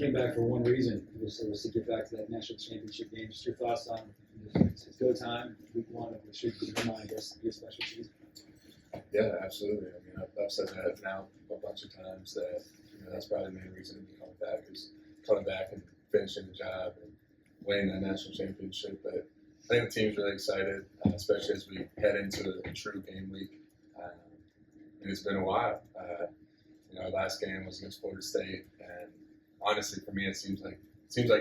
came back for one reason. It was to get back to that national championship game. Just your thoughts on it's go time, week one of what should be, in my mind, I guess, be a special season. Yeah, absolutely. I mean, I've said that now a bunch of times that that's probably the main reason me coming back is coming back and finishing the job and winning that national championship. But I think the team's really excited, especially as we head into a true game week. And it's been a while. Our last game was against Florida State, and honestly, for me, it seems like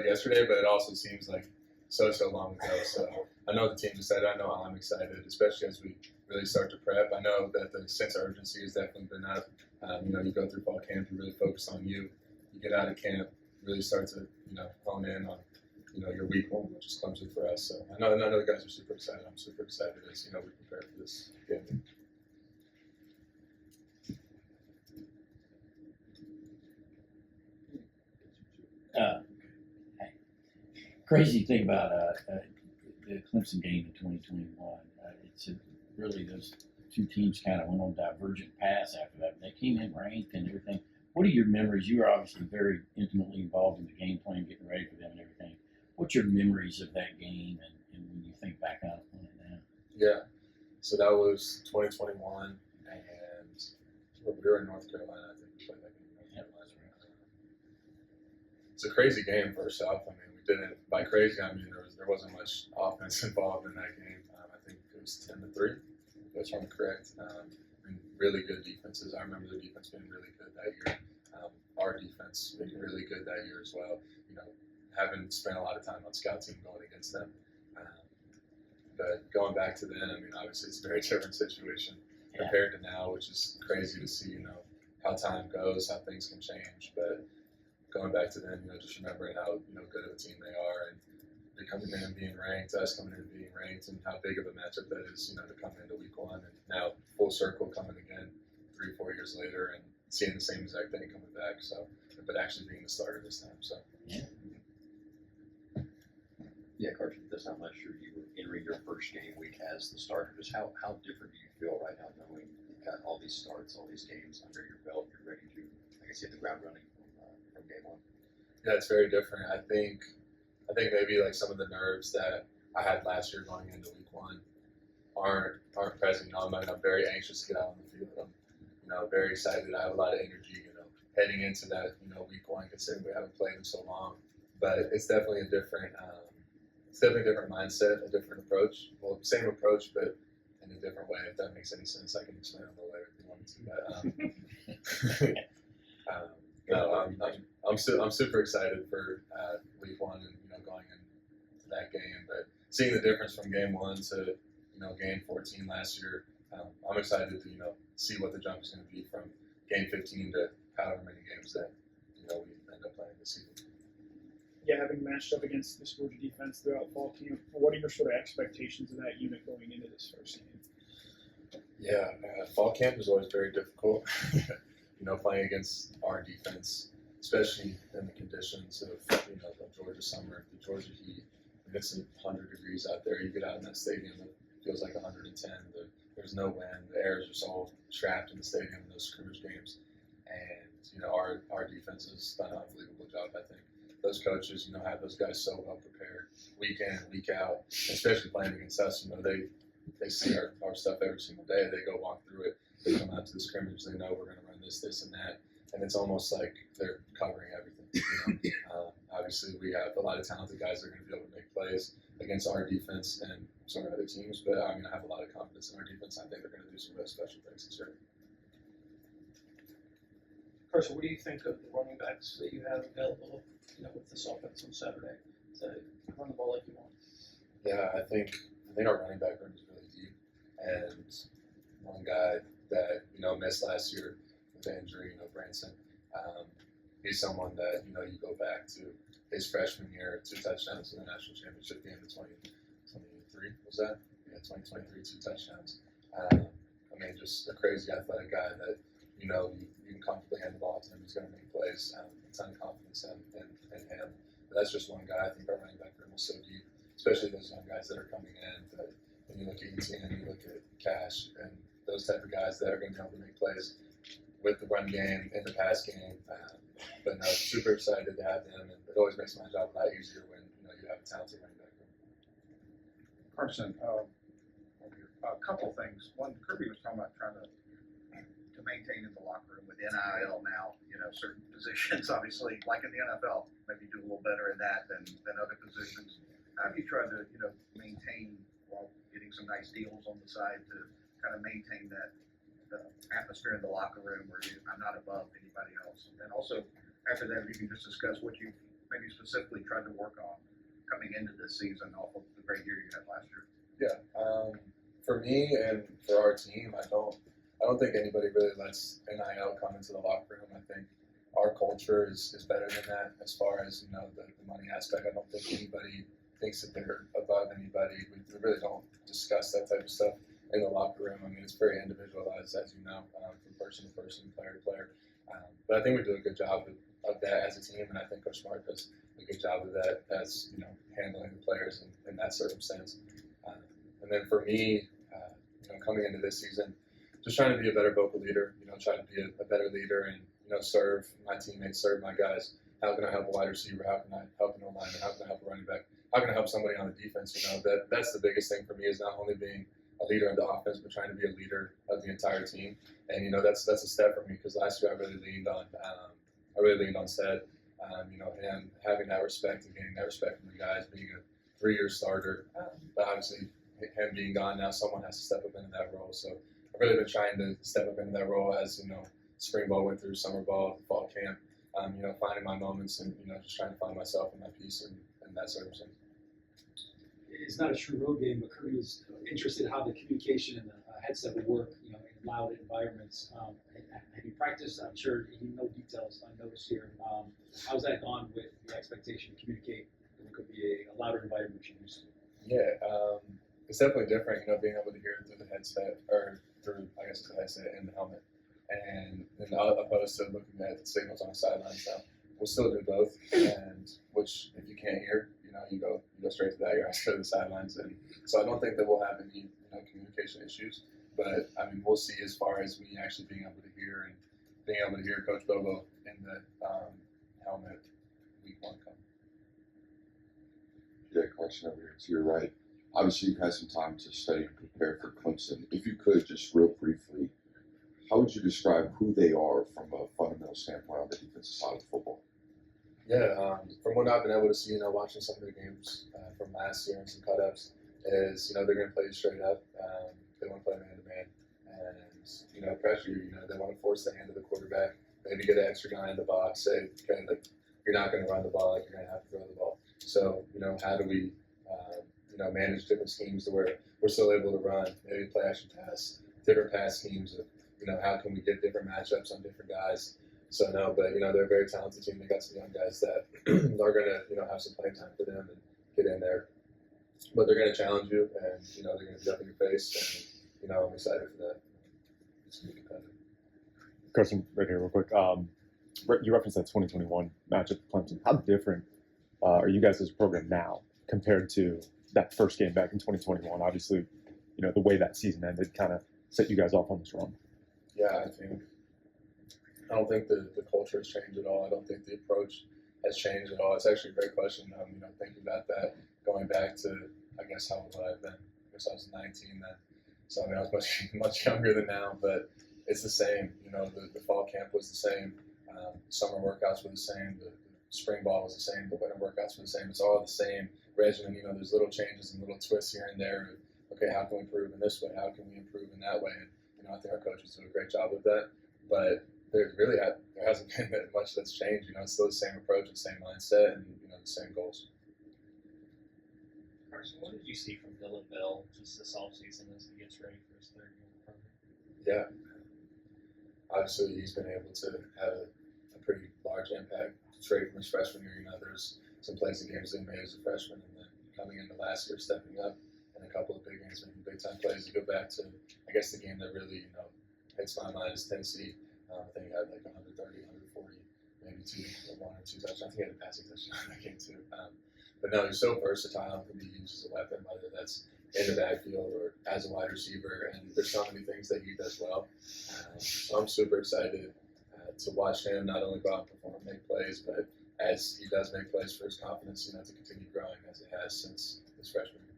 yesterday, but it also seems like so long ago. So I know the team's excited. I know I'm excited, especially as we really start to prep. I know that the sense of urgency has definitely been up. You go through fall camp, you really focus on you. You get out of camp, really start to hone in on your week one, which is Clemson for us. So I know the guys are super excited. I'm super excited as we prepare for this game. Crazy thing about the Clemson game in 2021, it's really those two teams kind of went on divergent paths after that. They came in ranked and everything. What are your memories? You were obviously very intimately involved in the game plan, getting ready for them and everything. What's your memories of that game and when you think back on it now? Yeah, so that was 2021, and we were in North Carolina. I think we played that game in North Carolina. It's a crazy game first off. I mean, we didn't, by crazy, I mean there wasn't much offense involved in that game. I think it was 10-3. That's if I'm correct. And really good defenses. I remember the defense being really good that year. Our defense being really good that year as well. Having spent a lot of time on scout team going against them. But going back to then, I mean, obviously it's a very different situation compared to now, which is crazy to see, how time goes, how things can change. But going back to then, just remembering how, good of a team they are and they coming in and being ranked, us coming in and being ranked, and how big of a matchup that is, to come into week one. And now full circle coming again 3-4 years later and seeing the same exact thing coming back. So, but actually being the starter this time. So. Yeah, Carson, this time last year you were entering your first game week as the starter. Just how different do you feel right now knowing you've got all these starts, all these games under your belt, you're ready to, hit the ground running from game one? Yeah, it's very different. I think maybe like some of the nerves that I had last year going into week one aren't present. I'm very anxious to get out on the field. I'm very excited. I have a lot of energy, heading into that, week one, considering we haven't played in so long. But it's definitely a different mindset, a different approach. Well, same approach, but in a different way. If that makes any sense, I can explain it a little later if you want me to. But I'm super excited for week one and going into that game. But seeing the difference from game one to game 14 last year, I'm excited to see what the jump is going to be from game 15 to however many games that we end up playing this season. Yeah, having matched up against this Georgia defense throughout fall camp, what are your sort of expectations of that unit going into this first game? Yeah, fall camp is always very difficult. Playing against our defense, especially in the conditions of the Georgia summer, the Georgia heat. It's 100 degrees out there. You get out in that stadium, it feels like 110. There's no wind. The air is just all trapped in the stadium in those scrimmage games. And our defense has done an unbelievable job. I think those coaches, have those guys so well prepared, week in and week out. Especially playing against us, they see our stuff every single day. They go walk through it. They come out to the scrimmage. They know we're going to run this, and that. And it's almost like they're covering everything. Obviously, we have a lot of talented guys that are going to be able to make plays against our defense and some other teams. But I have a lot of confidence in our defense. I think they're going to do some really special things this year. Carson, what do you think of the running backs that you have available, with this offense on Saturday to run the ball like you want? Yeah, I think our running back room is really deep. And one guy that, missed last year with the injury, Branson, he's someone that, you go back to his freshman year, 2 touchdowns in the national championship game in 2023, was that? Yeah, 2023, 2 touchdowns. Just a crazy athletic guy that, you can comfortably hand the ball to him. He's going to make plays. A ton of confidence in him. But that's just one guy. I think our running back room is so deep, especially those young guys that are coming in. But when you look at ETN, you look at Cash, and those type of guys that are going to be able to make plays with the run game, in the pass game. But no, super excited to have them, and it always makes my job a lot easier when you have a talented running back. Carson, a couple of things. One, Kirby was talking about trying to maintain in the locker room with NIL now. Certain positions, obviously, like in the NFL, maybe do a little better in that than other positions. How have you tried to maintain while getting some nice deals on the side to kind of maintain that atmosphere in the locker room where I'm not above anybody else? And also, after that, if you can just discuss what you maybe specifically tried to work on coming into this season off of the great year you had last year. Yeah, for me and for our team, I don't think anybody really lets NIL come into the locker room. I think our culture is better than that as far as the money aspect. I don't think anybody thinks that they're above anybody. We really don't discuss that type of stuff in the locker room. I mean, it's very individualized, as you know, from person to person, player to player. But I think we do a good job of that as a team, and I think Coach Smart does a good job of that as handling the players in that circumstance. And then for me, coming into this season, just trying to be a better vocal leader. Try to be a better leader and serve my teammates, serve my guys. How can I help a wide receiver? How can I help an O-lineman? How can I help a running back? How can I help somebody on the defense? That's the biggest thing for me is not only being a leader of the offense, but trying to be a leader of the entire team. And that's a step for me because last year I really leaned on Sed. Him having that respect and getting that respect from the guys, being a 3-year starter. But obviously, him being gone now, someone has to step up into that role. So I've really been trying to step up into that role as spring ball went through, summer ball, fall camp. Finding my moments and just trying to find myself and my piece in that circumstance. It's not a true road game, but Kirby was interested in how the communication and the headset would work, in loud environments. Have you practiced? I'm sure you know details I noticed here. How's that gone with the expectation to communicate in what could be a louder environment you're used to? Yeah, it's definitely different, being able to hear it through the headset or through, I guess, the headset and the helmet. And opposed to looking at the signals on the sidelines now. We'll still do both, and which if you can't hear, you go straight to that. You're to the sidelines, and so I don't think that we'll have any communication issues. But I mean, we'll see as far as me actually being able to hear and being able to hear Coach Bobo in the helmet week 1 come. Yeah, Carson over here to your right. Obviously, you've had some time to study and prepare for Clemson. If you could, just real briefly, how would you describe who they are from a fundamental standpoint on the defensive side of football? Yeah, from what I've been able to see, watching some of the games from last year and some cut-ups, is they're going to play straight up. They want to play man-to-man, and pressure. They want to force the hand of the quarterback. Maybe get an extra guy in the box. Say, okay, like you're not going to run the ball, like you're going to have to throw the ball. So how do we manage different schemes to where we're still able to run, maybe play action pass, different pass schemes of how can we get different matchups on different guys. So no, but they're a very talented team. They got some young guys that are gonna have some playing time for them and get in there. But they're gonna challenge you, and they're gonna be up in your face, and I'm excited for that. It's gonna be competitive. Carson, right here, real quick. You referenced that 2021 matchup with Clemson. How different are you guys as a program now compared to that first game back in 2021? Obviously, the way that season ended kind of set you guys off on this run. Yeah, I don't think the culture has changed at all. I don't think the approach has changed at all. It's actually a great question. Thinking about that, going back to, I guess, how old I've been. I guess I was 19 then. So, I was much younger than now, but it's the same. The fall camp was the same. Summer workouts were the same. The spring ball was the same. The winter workouts were the same. It's all the same regimen. There's little changes and little twists here and there. Okay, how can we improve in this way? How can we improve in that way? And, I think our coaches do a great job with that. But there hasn't been that much that's changed. It's still the same approach, the same mindset, and the same goals. Carson, what did you see from Dylan Bell just this offseason as he gets ready for his 3rd year in the program? Yeah, obviously he's been able to have a pretty large impact straight from his freshman year. There's some plays and games they made as a freshman, and then coming into last year, stepping up, and a couple of big games, making big time plays. To go back to, I guess, the game that really hits my mind is Tennessee. I think he had like 130, 140, maybe 1 or 2 touchdowns. I think he had a passing touchdown in that game too. But no, he's so versatile and can be used as a weapon, whether that's in the backfield or as a wide receiver. And there's so many things that he does well. So I'm super excited to watch him not only go out and perform and make plays, but as he does make plays for his confidence, to continue growing as it has since his freshman year.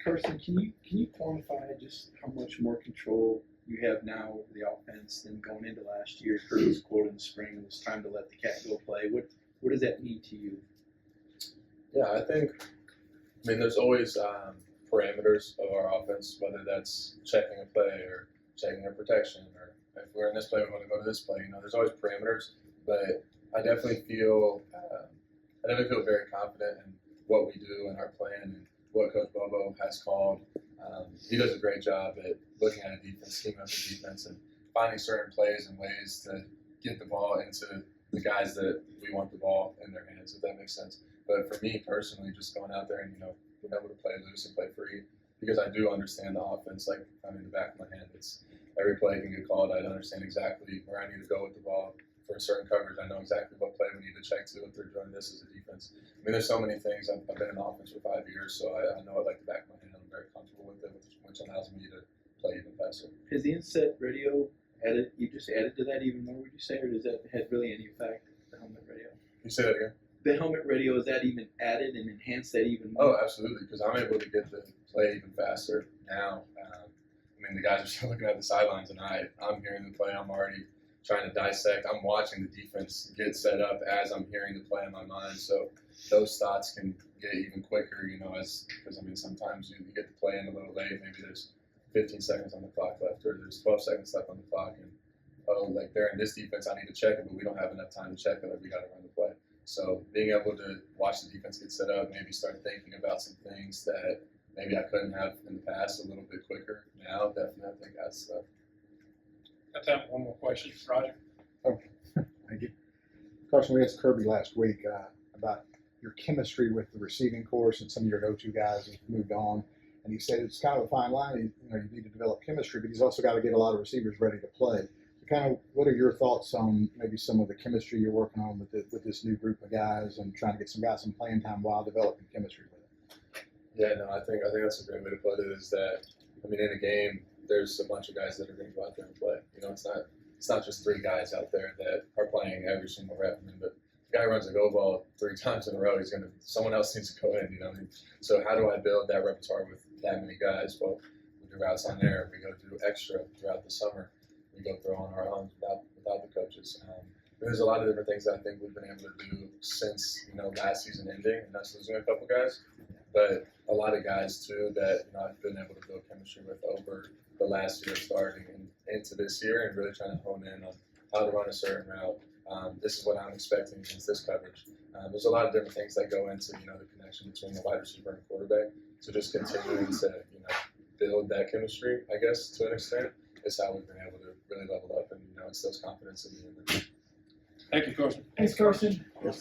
Carson, can you quantify just how much more control you have now over the offense than going into last year? Kirby's quote in the spring was time to let the cat go play. What does that mean to you? Yeah, I mean, there's always parameters of our offense, whether that's checking a play or checking a protection, or if we're in this play, we want to go to this play. There's always parameters, but I definitely feel very confident in what we do and our plan and what Coach Bobo has called. He does a great job at looking at a defense, scheming up the defense, and finding certain plays and ways to get the ball into the guys that we want the ball in their hands, if that makes sense. But for me personally, just going out there and being able to play loose and play free, because I do understand the offense like I'm in the back of my hand. It's every play can get called. I understand exactly where I need to go with the ball for a certain coverage. I know exactly what play we need to check to if they're doing this as a defense. I mean, there's so many things. I've been in offense for 5 years, so I know it like the back of my hand. I'm very comfortable with it, which allows me to play even faster. Has the inset radio you just added to that even more, would you say, or does that have really any effect, the helmet radio? You say that again? The helmet radio, is that even added and enhanced that even Oh, more? absolutely, because I'm able to get the play even faster now. I mean, the guys are still looking at the sidelines, and I'm hearing the play. I'm already trying to dissect. I'm watching the defense get set up as I'm hearing the play in my mind. So those thoughts can get even quicker, because I mean, sometimes you get the play in a little late. Maybe there's 15 seconds on the clock left, or there's 12 seconds left on the clock, and like they're in this defense, I need to check it, but we don't have enough time to check it. Like we got to run the play. So being able to watch the defense get set up, maybe start thinking about some things that maybe I couldn't have in the past a little bit quicker. Now, definitely, I think that's stuff. Got time for one more question, Roger. Thank you. Carson, we asked Kirby last week about your chemistry with the receiving course, and some of your go-to guys have moved on. And he said it's kind of a fine line. You need to develop chemistry, but he's also got to get a lot of receivers ready to play. So kind of, what are your thoughts on maybe some of the chemistry you're working on with this new group of guys, and trying to get some guys some playing time while developing chemistry with them? Yeah, no, I think that's a great way to put it. Is that, I mean, in a game, there's a bunch of guys that are going to go out there and play. It's not just 3 guys out there that are playing every single rep. I mean, but the guy runs a go ball 3 times in a row. Someone else needs to go in. So how do I build that repertoire with that many guys? Well, we do routes on air. We go do extra throughout the summer. We go throw on our own without the coaches. There's a lot of different things that I think we've been able to do since last season ending and us losing a couple guys. But a lot of guys too that I've been able to build chemistry with over the last year starting and into this year, and really trying to hone in on how to run a certain route. This is what I'm expecting against this coverage. There's a lot of different things that go into the connection between the wide receiver and quarterback. So just continuing to build that chemistry, I guess, to an extent, is how we've been able to really level up and instills confidence in me. Thank you, Carson. Thanks, Carson. Yes, sir.